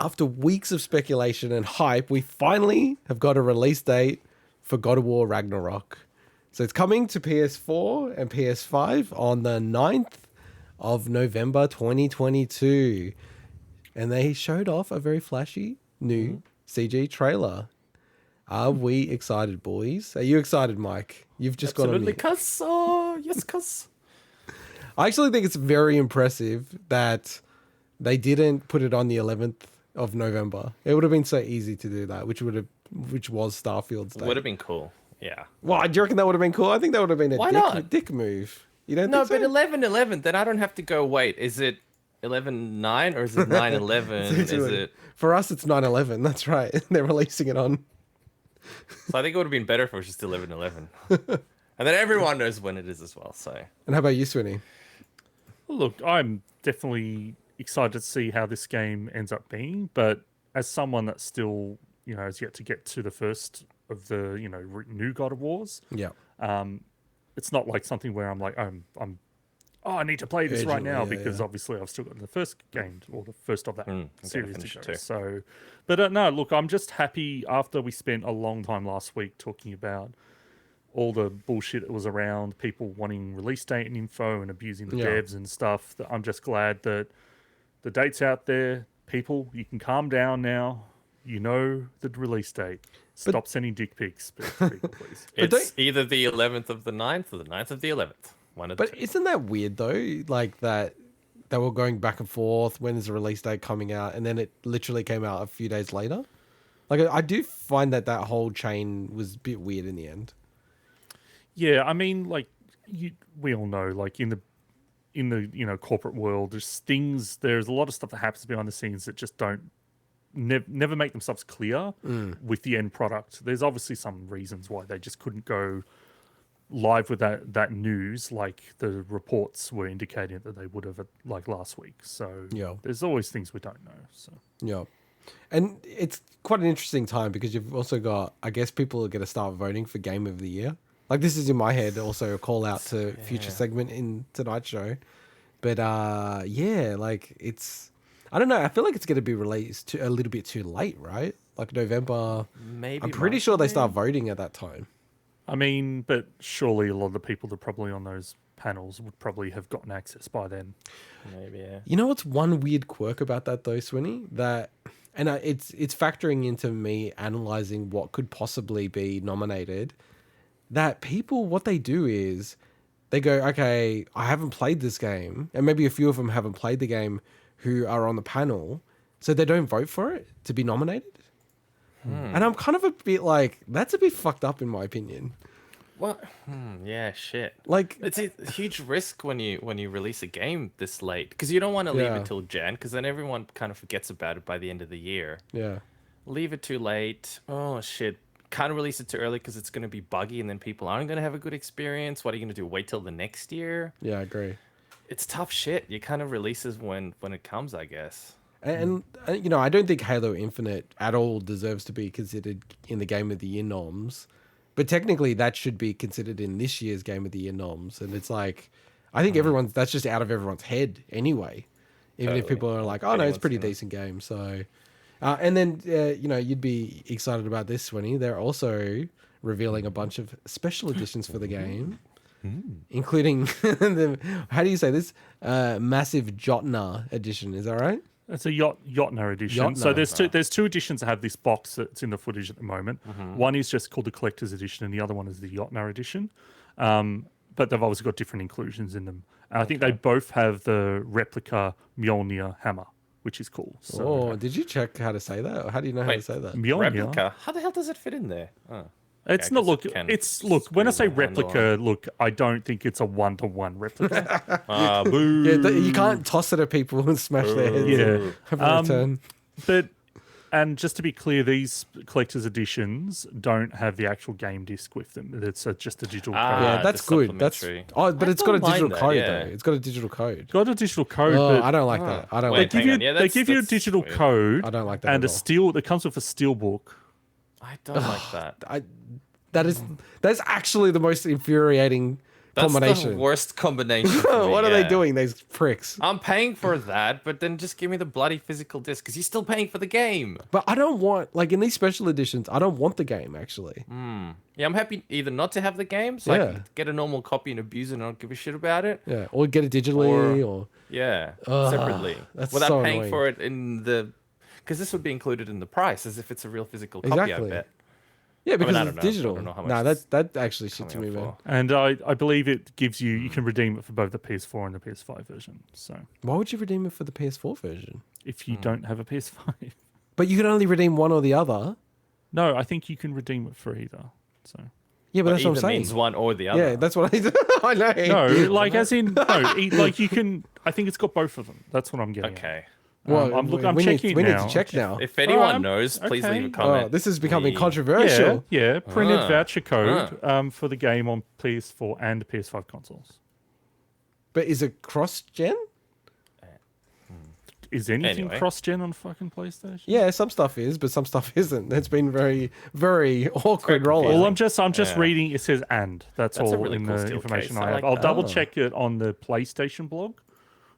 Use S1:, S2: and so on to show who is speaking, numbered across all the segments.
S1: after weeks of speculation and hype, we finally have got a release date for God of War Ragnarok. So it's coming to PS4 and PS5 on the 9th of November 2022. And they showed off a very flashy new CG trailer. Are we excited, boys? Are you excited, Mike? You've just got on mute.
S2: Cuz. Oh, yes, cuz.
S1: I actually think it's very impressive that they didn't put it on the 11th of November. It would have been so easy to do that, which was Starfield's day.
S2: Would have been cool. Yeah.
S1: Well, do you reckon that would have been cool? I think that would have been
S2: Why
S1: a
S2: not?
S1: dick move. You don't
S2: No,
S1: think so?
S2: but 11/11, then I don't have to go, wait, is it 11/9 or is it 9/11? Is it?
S1: For us, it's 9/11. That's right. They're releasing it on.
S2: So I think it would have been better if it was just 11/11. And then everyone knows when it is as well, so.
S1: And how about you, Swinny?
S3: Look, I'm definitely excited to see how this game ends up being, but as someone that still, has yet to get to the first of the, new God of Wars,
S1: Yeah.
S3: it's not like something where I'm like, I need to play this right now because
S1: yeah.
S3: obviously I've still got the first game or the first of that series to go.
S2: Too.
S3: So, but no, look, I'm just happy after we spent a long time last week talking about all the bullshit that was around, people wanting release date and info and abusing the devs and stuff. That I'm just glad that the date's out there. People, you can calm down now. You know the release date. Stop sending dick pics, people, please.
S2: It's either the 11th of the 9th or the 9th of the 11th. One of the two.
S1: Isn't that weird though? Like that they were going back and forth. When is the release date coming out? And then it literally came out a few days later. Like I do find that whole chain was a bit weird in the end.
S3: Yeah, I mean, like we all know, like in the corporate world, there's a lot of stuff that happens behind the scenes that just don't never make themselves clear with the end product. There's obviously some reasons why they just couldn't go live with that news, like the reports were indicating that they would have like last week. So there's always things we don't know. So
S1: yeah, and it's quite an interesting time because you've also got, I guess, people are going to start voting for Game of the Year. Like this is in my head also a call out to future segment in tonight's show, but like it's, I don't know. I feel like it's going to be released a little bit too late, right? Like November.
S2: Maybe.
S1: I'm pretty sure they start voting at that time.
S3: I mean, but surely a lot of the people that are probably on those panels would probably have gotten access by then.
S2: Maybe, yeah.
S1: You know what's one weird quirk about that though, Swinny? It's factoring into me analyzing what could possibly be nominated. That people, what they do is they go, okay, I haven't played this game, and maybe a few of them haven't played the game who are on the panel, so they don't vote for it to be nominated. And I'm kind of a bit like, that's a bit fucked up in my opinion.
S2: What? Yeah, shit.
S1: Like,
S2: it's a huge risk when you release a game this late, because you don't want to leave it till Jan, because then everyone kind of forgets about it by the end of the year.
S1: Yeah.
S2: Leave it too late. Oh shit. Can't release it too early because it's going to be buggy and then people aren't going to have a good experience. What are you going to do? Wait till the next year?
S1: Yeah, I agree.
S2: It's tough shit. You kind of releases when it comes, I guess.
S1: And I don't think Halo Infinite at all deserves to be considered in the Game of the Year noms. But technically that should be considered in this year's Game of the Year noms. And it's like, I think that's just out of everyone's head anyway. Even if people are like, oh no, it's a pretty decent game. So... and then, you'd be excited about this, Swinny. They're also revealing a bunch of special editions for the game, including how do you say this? Massive Jotnar edition. Is that right?
S3: It's a Jotnar edition. So there's two editions that have this box that's in the footage at the moment. One is just called the Collector's Edition, and the other one is the Jotnar edition. But they've obviously got different inclusions in them. I think they both have the replica Mjolnir hammer, which is cool. So,
S1: did you check how to say that? Or how do you know how to say that?
S3: Mjolnir.
S2: Replica? How the hell does it fit in there? Oh.
S3: It's not, when I say replica, I don't think it's a one-to-one replica.
S2: Boo.
S1: Yeah, you can't toss it at people and smash their heads.
S3: Yeah.
S1: Have a return.
S3: And just to be clear, these collector's editions don't have the actual game disc with them. It's just a digital code.
S1: Yeah, that's good. But it's got a digital code though. It's got a digital code.
S3: Got a digital code.
S1: But I don't like that. I don't like that.
S3: They give you a digital code.
S1: I don't like that.
S3: And that comes with a steel book.
S2: I don't like that.
S1: That's actually the most infuriating
S2: That's
S1: combination.
S2: the worst combination. For me,
S1: What are they
S2: yeah.
S1: doing, these pricks?
S2: I'm paying for that, but then just give me the bloody physical disc because you're still paying for the game.
S1: But I don't want, like, in these special editions, I don't want the game, actually.
S2: Yeah, I'm happy either not to have the game, so I
S1: Yeah.
S2: can get a normal copy and abuse it and not give a shit about it.
S1: Yeah, or get it digitally, or...
S2: Yeah,
S1: Ugh,
S2: separately.
S1: that's
S2: Without
S1: so
S2: paying
S1: annoying.
S2: for it in the... Because this would be included in the price, as if it's a real physical copy,
S1: Exactly.
S2: I bet.
S1: Yeah, because
S2: I don't
S1: it's
S2: know.
S1: digital.
S2: I don't know how much
S1: Nah,
S2: it's
S1: that actually shit to me,
S2: coming
S1: man.
S2: up for.
S3: And I believe it gives you can redeem it for both the PS4 and the PS5 version. So
S1: Why would you redeem it for the PS4 version?
S3: if you don't have a PS5,
S1: But you can only redeem one or the other.
S3: no, I think you can redeem it for either. So
S1: Yeah, but that's what I'm
S2: either
S1: saying.
S2: means one or the other.
S1: Yeah, that's what I do. I know.
S3: no, like as in no, like you can. I think it's got both of them. That's what I'm getting. At.
S2: Okay.
S1: Well,
S3: I'm
S1: we
S3: checking
S1: need, we
S3: now.
S1: need to check now.
S2: If anyone
S3: I'm-
S2: knows, please leave a
S3: okay.
S2: comment.
S1: Oh, this is becoming
S2: We-
S1: controversial.
S3: Yeah, printed
S2: Ah,
S3: voucher code for the game on PS4 and PS5 consoles.
S1: But is it cross-gen?
S3: Is anything
S2: Anyway.
S3: cross-gen on fucking PlayStation?
S1: Yeah, some stuff is, but some stuff isn't. It's been very, very awkward rollout.
S3: Well, I'm just
S2: Yeah.
S3: reading. It says and. That's
S2: That's a
S3: all
S2: really
S3: in
S2: cool
S3: the
S2: steel
S3: information
S2: case.
S3: I
S2: I
S3: have.
S2: like
S3: I'll
S2: that.
S3: double check it on the PlayStation blog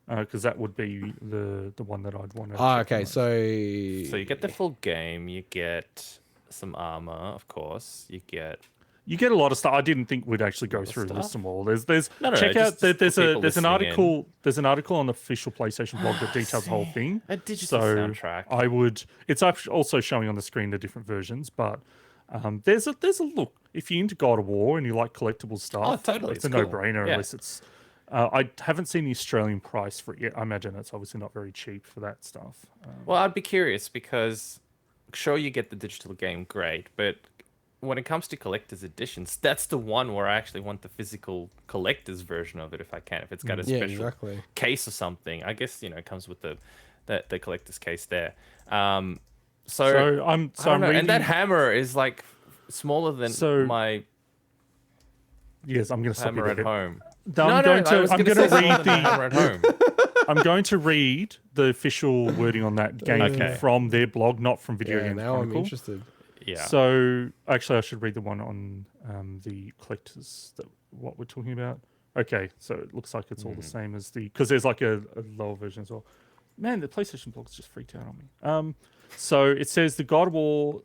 S3: because that would be the one that I'd want to.
S1: Ah,
S3: check
S1: okay,
S3: on.
S1: so...
S2: So you get the full game, you get some armor, of course, you get...
S3: You get a lot of stuff. I didn't think we'd actually go through
S2: stuff?
S3: list them all. There's
S2: No, no,
S3: check
S2: no,
S3: out
S2: just for
S3: there's
S2: people
S3: an
S2: listening
S3: article on the official PlayStation blog that details the whole thing.
S2: A digital
S3: So
S2: soundtrack.
S3: I would. It's also showing on the screen the different versions, but there's a look. If you're into God of War and you like collectible stuff,
S2: Oh, totally,
S3: it's
S2: it's
S3: a
S2: cool.
S3: no-brainer.
S2: Yeah.
S3: Unless it's. I haven't seen the Australian price for it yet. I imagine it's obviously not very cheap for that stuff.
S2: Well, I'd be curious because sure you get the digital game, great, but when it comes to collector's editions, that's the one where I actually want the physical collector's version of it if I can. If it's got a
S1: Yeah,
S2: special
S1: exactly.
S2: case or something, I guess it comes with the collector's case there. So
S3: So I'm
S2: I don't know.
S3: reading.
S2: And that hammer is like smaller than
S3: So-
S2: my
S3: yes, I'm going to stop you
S2: hammer at
S3: there.
S2: home.
S3: No, I'm going
S2: I was
S3: to
S2: gonna say
S3: read
S2: smaller than
S3: the
S2: hammer at home.
S3: I'm going to read the official wording on that game
S2: Okay.
S3: from their blog, not from Video
S1: Yeah,
S3: Game
S1: now I'm
S3: Chronicle.
S1: interested.
S2: Yeah.
S3: So actually, I should read the one on the collectors. What we're talking about. Okay, so it looks like it's all the same as the because there's like a lower version as well. Man, the PlayStation blog's just freaked out on me. So it says the God of War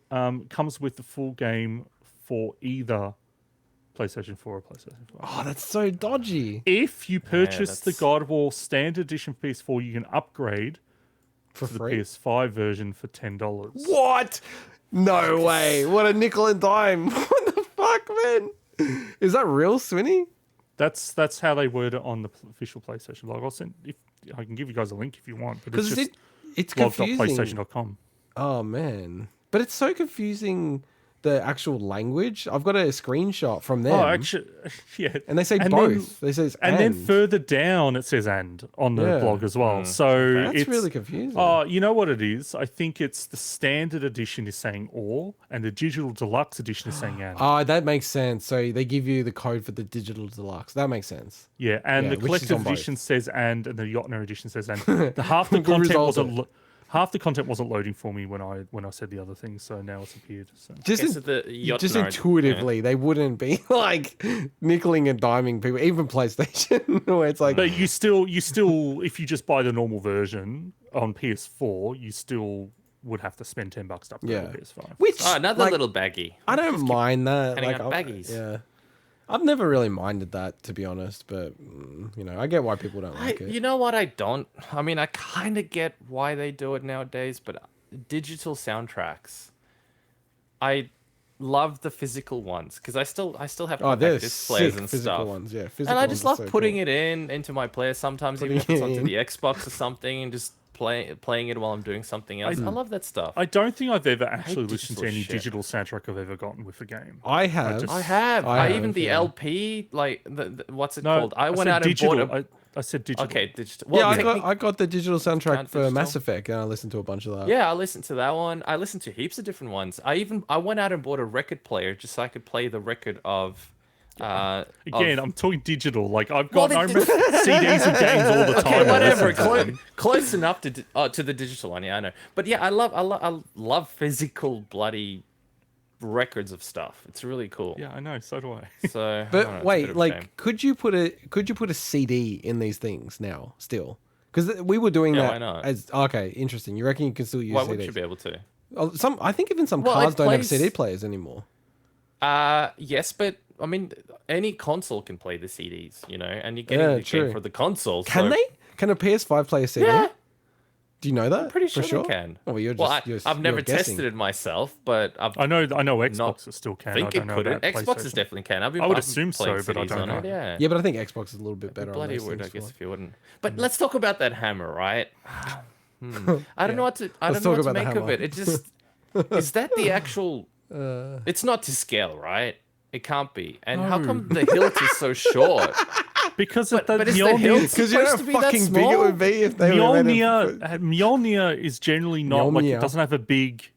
S3: comes with the full game for either PlayStation 4 or PlayStation 5.
S1: Oh, that's so dodgy.
S3: If you purchase the
S2: that's-
S3: God of War Standard Edition for PS4, you can upgrade
S1: For
S3: to the
S1: free?
S3: PS5 version for $10.
S1: What? No way. What a nickel and dime. What the fuck, man? Is that real, Swinny?
S3: That's how they word it on the official PlayStation blog. I'll send. If I can give you guys a link if you want, but it's
S1: Because
S3: just
S1: it's confusing.
S3: blog.playstation.com.
S1: Oh, man. But it's so confusing, the actual language. I've got a screenshot from them.
S3: Oh, actually, yeah.
S1: And they say
S3: And
S1: both.
S3: then-
S1: They say
S3: And then further down it says "and" on the
S1: Yeah.
S3: blog as well. So
S1: That's
S3: it's
S1: really confusing.
S3: Oh, you know what it is? I think it's the standard edition is saying "or" and the digital deluxe edition is saying "and."
S1: Oh, that makes sense. So they give you the code for the digital deluxe. That makes sense.
S3: Yeah, and
S1: Yeah,
S3: the
S1: which is
S3: collector's
S1: on both.
S3: edition says "and" the Jotner edition says "and." The half the
S1: Good
S3: content
S1: result.
S3: wasn't half the content wasn't loading for me when I said the other things, so now it's appeared. So.
S1: Just,
S2: Okay, so the
S1: just
S2: Jotnar-
S1: intuitively, they wouldn't be like nickeling and diming people, even PlayStation, where it's like,
S3: But you still, if you just buy the normal version on PS4, you still would have to spend $10 to upgrade
S1: Yeah.
S3: to PS5.
S1: which
S2: Oh, another
S1: like,
S2: little baggy.
S1: I don't mind that.
S2: handing
S1: Like,
S2: out
S1: I-
S2: baggies.
S1: yeah, I've never really minded that, to be honest. But I get why people don't like it.
S2: You know what? I don't. I mean, I kind of get why they do it nowadays, but digital soundtracks, I love the physical ones because I still have
S1: Oh,
S2: compact
S1: they're
S2: disc players
S1: sick
S2: and
S1: physical
S2: stuff.
S1: ones. Yeah, physical
S2: And I
S1: ones
S2: just
S1: are
S2: love
S1: so
S2: putting
S1: cool.
S2: it into my player sometimes, even if
S1: Putting
S2: it's
S1: it
S2: onto
S1: in.
S2: the Xbox or something, and just playing it while I'm doing something else. I love that stuff.
S3: I don't think I've ever actually listened
S2: digital
S3: to any
S2: shit.
S3: digital soundtrack I've ever gotten with a game.
S1: I have.
S3: just-
S2: I have.
S1: I
S2: I
S1: have,
S2: even the
S1: yeah.
S2: LP, like the what's it
S3: No,
S2: called? I went
S3: said
S2: out and
S3: digital.
S2: bought a.
S3: I said digital.
S2: Okay, digital.
S1: Yeah,
S2: Well,
S1: I got the digital soundtrack
S2: Count
S1: for
S2: digital?
S1: Mass Effect, and I listened to a bunch of that.
S2: Yeah, I listened to that one. I listened to heaps of different ones. I went out and bought a record player just so I could play the record of.
S3: Again, I'm talking digital. Like I've
S2: Well,
S3: got CDs of games all the time.
S2: Okay,
S3: I
S2: whatever.
S3: listen to them.
S2: Close enough to the digital one. Yeah, I know. But yeah, I love physical bloody records of stuff. It's really cool.
S3: Yeah, I know. So do I.
S2: So, I don't know,
S1: But
S2: it's a bit
S1: wait,
S2: of a
S1: like,
S2: shame.
S1: could you put a CD in these things now still? Because we were doing
S2: Yeah,
S1: that
S2: why not?
S1: as okay, interesting. You reckon you can still use
S2: Why
S1: CDs?
S2: wouldn't you be able to?
S1: Oh, I think even some
S2: Well,
S1: cars
S2: it
S1: don't have
S2: plays-
S1: CD players anymore.
S2: Yes, but I mean, any console can play the CDs, you know, and you're
S1: Yeah,
S2: getting the
S1: true.
S2: game for the console.
S1: Can
S2: so
S1: they? Can a PS5 play a CD?
S2: Yeah.
S1: Do you know that?
S2: I'm pretty sure,
S1: for sure
S2: they can.
S1: Oh, well, you're
S2: Well,
S1: just.
S2: I've never
S1: you're guessing.
S2: tested it myself, but
S3: I know Xbox
S2: Not
S3: still can.
S2: think
S3: I don't
S2: it
S3: know
S2: could.
S3: about
S2: Xboxes
S3: PlayStation.
S2: definitely can.
S3: I would
S2: I've been
S3: assume so,
S2: playing
S3: but I
S2: CDs
S3: don't
S2: on it,
S3: know.
S2: Yeah.
S1: Yeah, but I think Xbox is a little bit better on
S2: Bloody
S1: those
S2: would, I
S1: things.
S2: guess,
S1: for
S2: if you wouldn't. But let's talk about that hammer, right? I don't know what to. I
S1: Let's
S2: don't know
S1: talk
S2: what to
S1: about the
S2: make of
S1: hammer.
S2: it. It just is that the actual. It's not to scale, right? It can't be. And how come the hilt is so short?
S3: Because
S2: But is the
S3: Mjolnir,
S2: hilt
S1: Because you know
S2: supposed
S1: how
S2: to be that
S1: fucking big it
S2: small?
S1: would be if they were made
S3: Mjolnir,
S1: of...
S3: Mjolnir is generally not like
S1: Mjolnir.
S3: it doesn't have a big.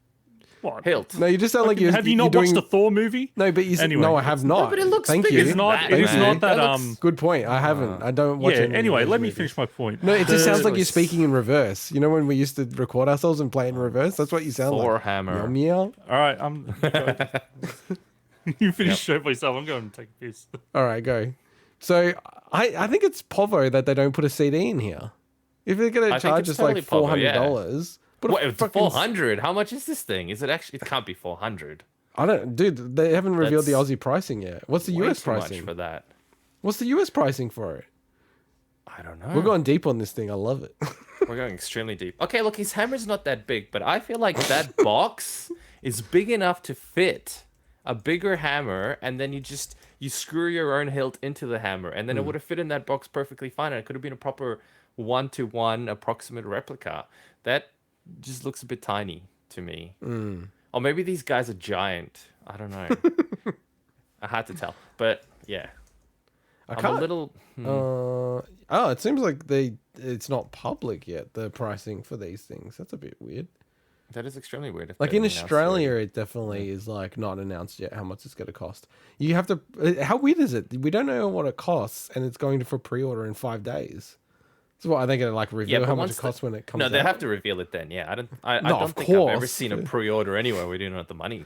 S3: What?
S2: Hilt.
S1: No, you just sound like you're.
S3: Have you
S1: you're
S3: not
S1: doing...
S3: watched the Thor movie?
S1: No, but you said
S3: Anyway,
S1: no. I have not.
S2: but it looks
S1: Thank
S2: big.
S1: you.
S2: It's
S3: not-
S2: that,
S3: it is
S2: man.
S3: not that,
S2: looks-
S1: Good point. I haven't. I don't watch.
S3: Yeah.
S1: any of
S3: Anyway,
S1: those
S3: let me
S1: movies.
S3: finish my point.
S1: No, it just sounds like
S2: Really
S1: you're speaking in reverse. You know when we used to record ourselves and play in reverse? That's what you sound
S2: Thor
S1: like.
S2: hammer.
S1: Meow.
S3: All right, I'm. You finish show myself. I'm going to take a piss.
S1: All right, go. So I think it's Povo that they don't put a CD in here. If they're gonna
S2: I think
S1: charge
S2: it's
S1: us
S2: totally
S1: like
S2: Povo, yeah.
S1: $400, but
S2: What, 400? How much is this thing? Is it actually? It can't be 400.
S1: I don't, dude. They haven't revealed the
S2: That's
S1: Aussie pricing yet. What's the
S2: Way
S1: US
S2: too much
S1: pricing?
S2: for that.
S1: What's the US pricing for it?
S2: I don't know.
S1: We're going deep on this thing. I love it.
S2: We're going extremely deep. Okay, look, his hammer's not that big, but I feel like that box is big enough to fit a bigger hammer, and then you screw your own hilt into the hammer, and then it would have fit in that box perfectly fine, and it could have been a proper 1-to-1 approximate replica. That just looks a bit tiny to me. Or maybe these guys are giant. I don't know. I had to tell, but yeah. I'm a
S1: can't-
S2: little.
S1: Oh, it seems like it's not public yet. The pricing for these things. That's a bit weird.
S2: That is extremely weird. if
S1: Like
S2: they
S1: in
S2: didn't announce
S1: Australia,
S2: it.
S1: it definitely is like not announced yet how much it's going to cost. You have to. How weird is it? We don't know what it costs, and it's going for pre-order in 5 days. So what are they going to like reveal
S2: but
S1: how much
S2: once
S1: it costs when it comes
S2: No,
S1: out?
S2: they have to reveal it then. Yeah, I
S1: No,
S2: don't
S1: of
S2: think I've ever
S1: course.
S2: seen a pre-order anywhere. We don't know the money,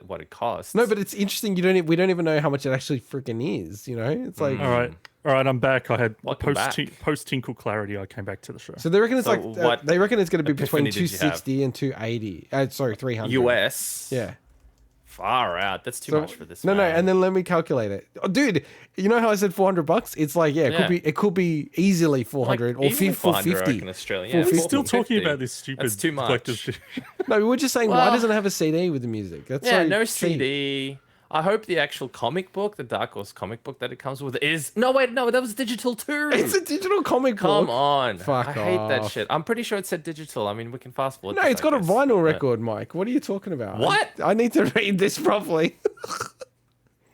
S2: what it costs.
S1: No, but it's interesting. We don't even know how much it actually freaking is. You know, it's like
S3: All right, I'm back. I had
S2: Welcome back.
S3: post Tinkle clarity. I came back to the show.
S1: so they reckon it's
S2: So
S1: like
S2: what
S1: they reckon it's going to be between
S2: epiphany did you have?
S1: 260 and 280. Sorry, 300
S2: US.
S1: Yeah.
S2: Far out. That's too
S1: So-
S2: much for this.
S1: No,
S2: man.
S1: and then let me calculate it. Oh, dude, you know how I said $400? It's like
S2: Yeah.
S1: it could be easily 400 or
S2: easily 400
S1: 450.
S2: in Australia.
S1: We're
S2: Yeah,
S3: We're still
S2: 450.
S3: talking about this stupid
S2: That's too much.
S3: collector's.
S1: No, we were just saying why
S2: Well-
S1: doesn't it have a CD with the music? That's
S2: Yeah,
S1: so
S2: no
S1: cheap.
S2: CD. I hope the actual comic book, the Dark Horse comic book that it comes with, is. No, wait, no, that was digital too.
S1: It's a digital comic
S2: Come
S1: book.
S2: on.
S1: Fuck
S2: I hate that
S1: off.
S2: shit. I'm pretty sure it said digital. I mean, we can fast forward.
S1: No,
S2: this,
S1: it's
S2: I
S1: got a
S2: guess,
S1: vinyl
S2: but-
S1: record, Mike. What are you talking about?
S2: What?
S1: I need to read this properly.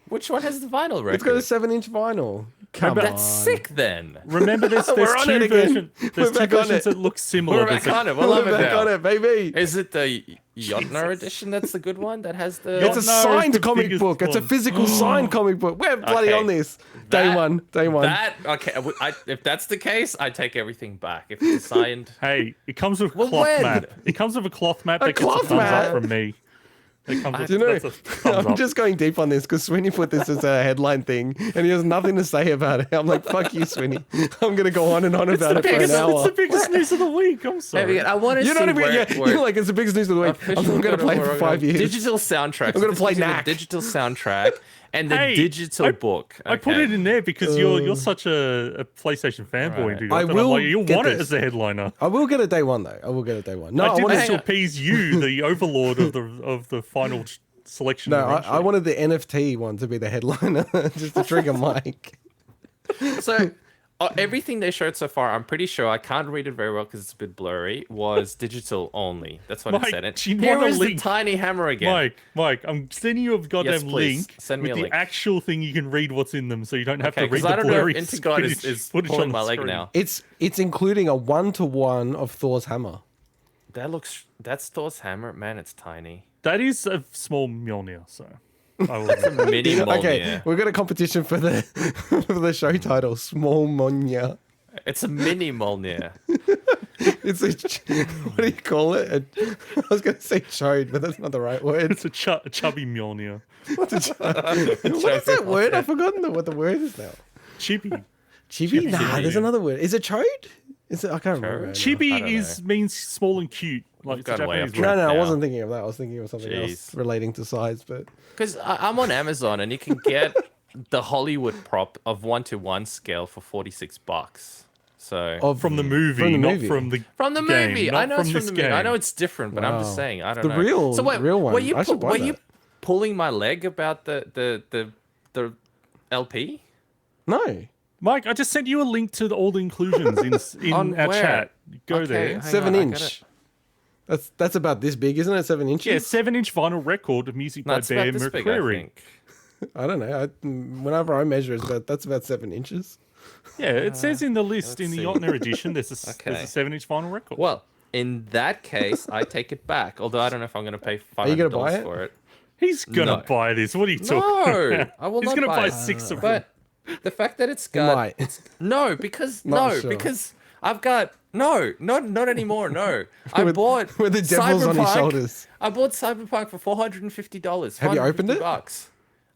S2: Which one has the vinyl record?
S1: It's got a 7-inch vinyl. Come on.
S2: That's sick then.
S3: Remember, there's
S1: We're on
S3: two
S1: it again.
S3: versions.
S1: We're
S3: There's two
S1: back on
S3: versions
S1: it.
S3: that look similar.
S2: We're
S3: There's
S2: back
S3: a-
S2: on it. We'll love
S1: We're
S2: it
S1: back
S2: now.
S1: on it, baby.
S2: Is it the Jotner edition that's the good one that has the...
S1: It's a
S3: it's
S1: signed
S3: the
S1: comic
S3: biggest
S1: book. It's a
S3: one.
S1: physical signed comic book. We're bloody
S2: Okay.
S1: on this. Day
S2: That-
S1: one.
S2: That, okay, if that's the case, I take everything back. If it's signed...
S3: Hey, it comes with a
S2: Well,
S3: cloth
S2: when?
S3: map. It comes with a cloth map
S1: A
S3: that gets a
S1: cloth
S3: thumbs
S1: map?
S3: up from me. It comes with,
S1: Do you know,
S3: that's a thumbs
S1: I'm
S3: up.
S1: just going deep on this because Sweeney put this as a headline thing and he has nothing to say about it. I'm like, fuck you, Sweeney. I'm going to go on and on about it for an
S3: It's
S1: hour.
S3: the biggest news of the week. I'm sorry.
S2: I want to
S1: You
S2: see
S1: know what I mean?
S2: where,
S1: Yeah,
S2: where
S1: you're like, it's the biggest news of the week. I'm
S2: official
S1: going to
S2: God of
S1: play it
S2: War
S1: for 5 years.
S2: Digital soundtrack.
S1: I'm gonna
S2: So
S1: play
S2: this is the
S1: Knack.
S2: digital soundtrack and the
S3: Hey,
S2: digital book.
S3: I put
S2: Okay.
S3: it in there because you're such a PlayStation fanboy,
S2: Right.
S3: dude.
S1: I
S3: And I'm
S1: will
S3: like, you
S1: get
S3: want it
S1: this.
S3: as a headliner.
S1: I will get a day one, though. I will get a day one. No,
S3: I
S1: I,
S3: did
S1: wanted
S3: this
S2: hang
S3: to
S2: on.
S3: appease you, the overlord of the final selection.
S1: no,
S3: eventually.
S1: I wanted the NFT one to be the headliner just to trigger Mike.
S2: So everything they showed so far, I'm pretty sure I can't read it very well because it's a bit blurry. Was digital only. That's what
S3: Mike,
S2: it said. And
S3: do you
S2: here
S3: want a
S2: is the
S3: link?
S2: tiny hammer again.
S3: Mike, I'm sending you a goddamn
S2: Yes, please.
S3: link
S2: Send me
S3: with
S2: a
S3: the
S2: link.
S3: actual thing you can read what's in them, so you don't have
S2: Okay,
S3: to read
S2: because I
S3: the
S2: don't know
S3: blurry
S2: if Intergod
S3: footage-
S2: is
S3: footage
S2: pulling
S3: on
S2: my
S3: the
S2: leg
S3: screen.
S2: now.
S1: It's including a 1-to-1 of Thor's hammer.
S2: That's Thor's hammer. Man, it's tiny.
S3: That is a small Mjolnir, so I will
S2: It's a mini Mjolnir.
S1: Okay, we've got a competition for the for the show title, Small Monya.
S2: It's a mini Mjolnir.
S1: It's a what do you call it? I was going to say chode, but that's not the right word.
S3: It's a chubby Mjolnir.
S1: What is that word? I've forgotten what the word is now.
S3: Chibi.
S1: Chibi? Nah, there's another word. Is it chode? Is it? I can't remember. Right
S3: Chibi means small and cute. Like it's a
S2: gone way
S3: Japanese
S2: up
S3: word.
S1: No, I
S2: now.
S1: wasn't thinking of that. I was thinking of something else relating to size. But
S2: Because I'm on Amazon and you can get the Hollywood prop of 1-to-1 scale for $46. So
S3: From the movie, not from the
S2: movie,
S3: game,
S2: I
S3: not
S2: know
S3: from
S2: it's from
S3: this
S2: the movie. I
S3: game.
S2: know it's different, but I'm just saying I don't
S1: The
S2: know.
S1: real-
S2: so wait,
S1: real one.
S2: Were you,
S1: I should buy
S2: you
S1: that.
S2: pulling my leg about the LP?
S1: no,
S3: Mike, I just sent you a link to all the inclusions in
S2: On
S3: our
S2: where?
S3: chat. Go
S2: Okay,
S3: there.
S2: hang
S1: 7
S2: on, I
S1: inch. That's about this big, isn't it? 7 inches.
S3: Yeah, 7-inch vinyl record of music
S2: No,
S3: by
S2: it's about
S3: Bear
S2: this big, I
S3: McCreary.
S2: think.
S1: I don't know. Whenever I measure, that's about 7 inches.
S3: Yeah, it says in the list in the
S2: see.
S3: Yotner edition, there's a
S2: Okay.
S3: 7-inch vinyl record.
S2: Well, in that case, I take it back. Although I don't know if I'm going to pay $500
S1: you gonna buy it?
S2: for it.
S3: He's gonna
S2: No.
S3: buy this. What are you talking
S2: No,
S3: about?
S2: I will
S3: He's
S2: not
S3: gonna
S2: buy
S3: buy
S2: it.
S3: 6 of them.
S2: But the fact that it's
S1: You
S2: got
S1: might.
S2: no, because
S1: Not
S2: no,
S1: sure.
S2: because I've got no, not anymore. No, I bought
S1: with the devil's on his
S2: Cyberpunk-
S1: shoulders.
S2: I bought Cyberpunk for $450.
S1: Have you opened it?
S2: $450.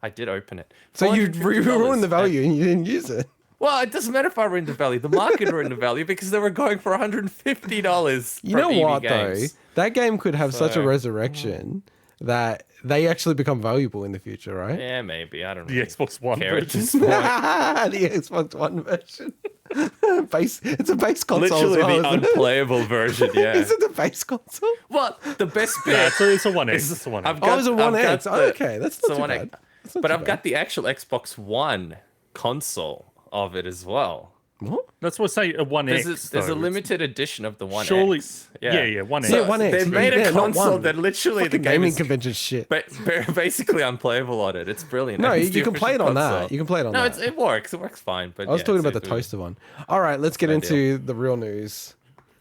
S2: I did open it.
S1: So you
S2: $450.
S1: ruined the value and you didn't use it.
S2: Well, it doesn't matter if I ruined the value. The market ruined the value because they were going for $150.
S1: You know what
S2: games.
S1: though? That game could have such a
S2: So-
S1: resurrection that they actually become valuable in the future, right?
S2: Yeah, maybe. I don't know.
S3: The Xbox One
S2: Care at
S3: version.
S2: this point.
S1: The Xbox One version. It's a base console.
S2: Literally
S1: as well,
S2: the
S1: isn't it?
S2: unplayable version, yeah.
S1: Is it the base console?
S2: Well, the best bit.
S3: Yeah, so it's a 1X.
S2: is
S3: It's a 1X.
S2: I've
S1: Oh, it's a
S2: I've
S1: One
S2: got
S1: X.
S2: the-
S1: Okay, that's
S2: it's
S1: not
S2: a
S1: too
S2: 1X.
S1: bad. That's not
S2: But
S1: too
S2: I've
S1: bad.
S2: got the actual Xbox One console of it as well.
S1: What?
S3: That's what I say, a 1X.
S2: There's
S3: though.
S2: a limited edition of the One
S3: Surely,
S2: X.
S3: yeah, 1X.
S1: Yeah, 1X.
S2: They made
S1: Yeah,
S2: a
S1: not
S2: console
S1: one.
S2: that literally
S1: Fucking
S2: the game
S1: gaming
S2: is
S1: convention shit.
S2: basically unplayable on it. It's brilliant.
S1: No,
S2: It's the
S1: you can play it
S2: official
S1: on that.
S2: console.
S1: You can play it on
S2: No,
S1: that.
S2: it works. It works fine. But
S1: I was
S2: yeah,
S1: talking
S2: it's
S1: about the
S2: a-
S1: toaster one. All right, let's get
S2: Good
S1: into the real news.